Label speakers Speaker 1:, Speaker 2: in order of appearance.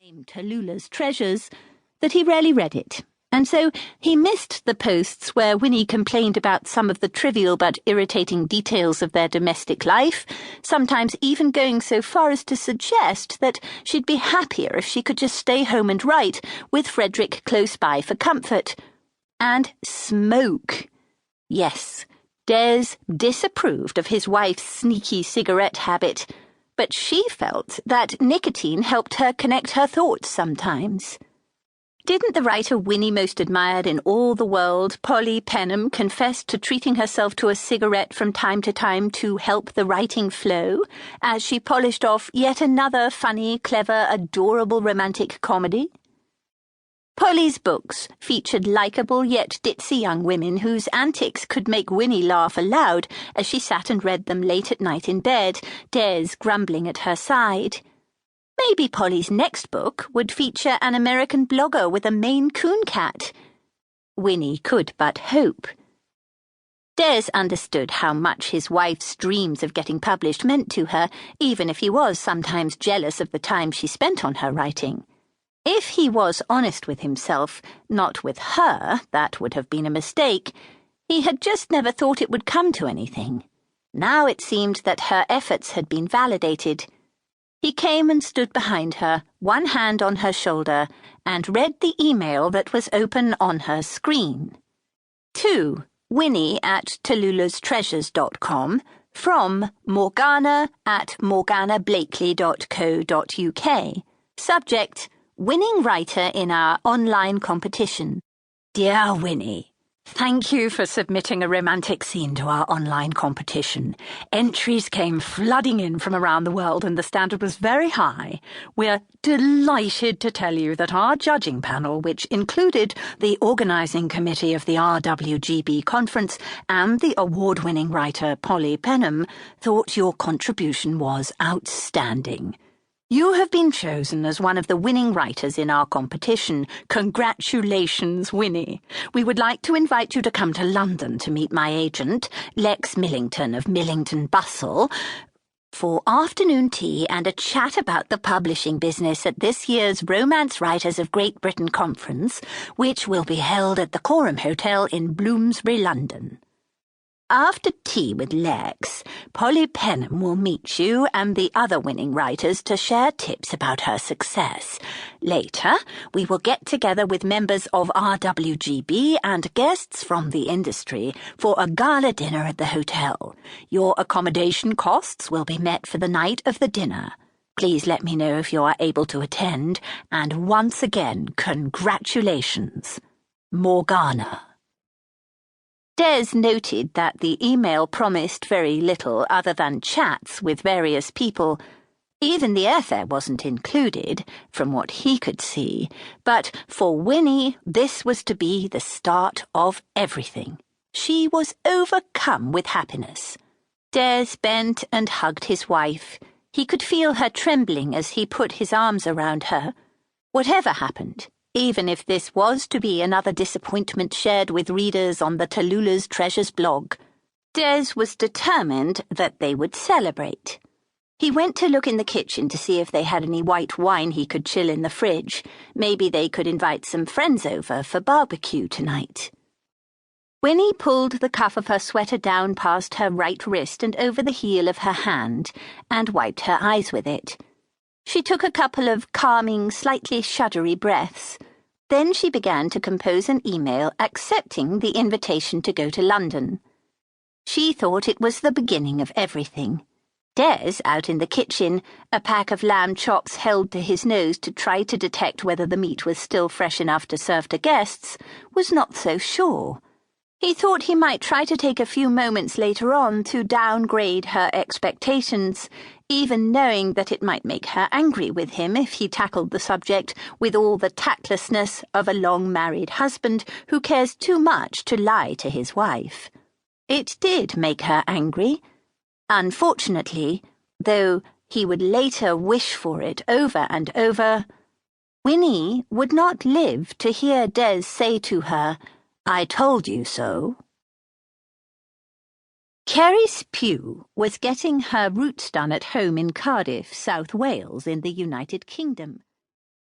Speaker 1: Tallulah's treasures, that he rarely read it, and so he missed the posts where Winnie complained about some of the trivial but irritating details of their domestic life, sometimes even going so far as to suggest that she'd be happier if she could just stay home and write, with Frederick close by for comfort. And smoke. Yes, Des disapproved of his wife's sneaky cigarette habit, but she felt that nicotine helped her connect her thoughts sometimes. Didn't the writer Winnie most admired in all the world, Polly Penham, confess to treating herself to a cigarette from time to time to help the writing flow, as she polished off yet another funny, clever, adorable romantic comedy? Polly's books featured likeable yet ditzy young women whose antics could make Winnie laugh aloud as she sat and read them late at night in bed, Des grumbling at her side. Maybe Polly's next book would feature an American blogger with a Maine Coon cat. Winnie could but hope. Des understood how much his wife's dreams of getting published meant to her, even if he was sometimes jealous of the time she spent on her writing. If he was honest with himself, not with her, that would have been a mistake. He had just never thought it would come to anything. Now it seemed that her efforts had been validated. He came and stood behind her, one hand on her shoulder, and read the email that was open on her screen. To Winnie@TallulahsTreasures.com from Morgana at morganablakely.co.uk. Subject: Winning writer in our online competition. Dear Winnie, thank you for submitting a romantic scene to our online competition. Entries came flooding in from around the world and the standard was very high. We're delighted to tell you that our judging panel, which included the organising committee of the RWGB conference and the award-winning writer Polly Penham, thought your contribution was outstanding. You have been chosen as one of the winning writers in our competition. Congratulations, Winnie. We would like to invite you to come to London to meet my agent, Lex Millington of Millington Bustle, for afternoon tea and a chat about the publishing business at this year's Romance Writers of Great Britain conference, which will be held at the Coram Hotel in Bloomsbury, London. After tea with Lex, Polly Penham will meet you and the other winning writers to share tips about her success. Later, we will get together with members of RWGB and guests from the industry for a gala dinner at the hotel. Your accommodation costs will be met for the night of the dinner. Please let me know if you are able to attend, and once again, congratulations. Morgana. Des noted that the email promised very little other than chats with various people. Even the airfare wasn't included, from what he could see, but for Winnie this was to be the start of everything. She was overcome with happiness. Des bent and hugged his wife. He could feel her trembling as he put his arms around her. Whatever happened, even if this was to be another disappointment shared with readers on the Tallulah's Treasures blog, Des was determined that they would celebrate. He went to look in the kitchen to see if they had any white wine he could chill in the fridge. Maybe they could invite some friends over for barbecue tonight. Winnie pulled the cuff of her sweater down past her right wrist and over the heel of her hand, and wiped her eyes with it. She took a couple of calming, slightly shuddery breaths. Then she began to compose an email accepting the invitation to go to London. She thought it was the beginning of everything. Des, out in the kitchen, a pack of lamb chops held to his nose to try to detect whether the meat was still fresh enough to serve to guests, was not so sure. He thought he might try to take a few moments later on to downgrade her expectations, even knowing that it might make her angry with him if he tackled the subject with all the tactlessness of a long-married husband who cares too much to lie to his wife. It did make her angry. Unfortunately, though he would later wish for it over and over, Winnie would not live to hear Des say to her, "I told you so." Carrie Pugh was getting her roots done at home in Cardiff, South Wales, in the United Kingdom.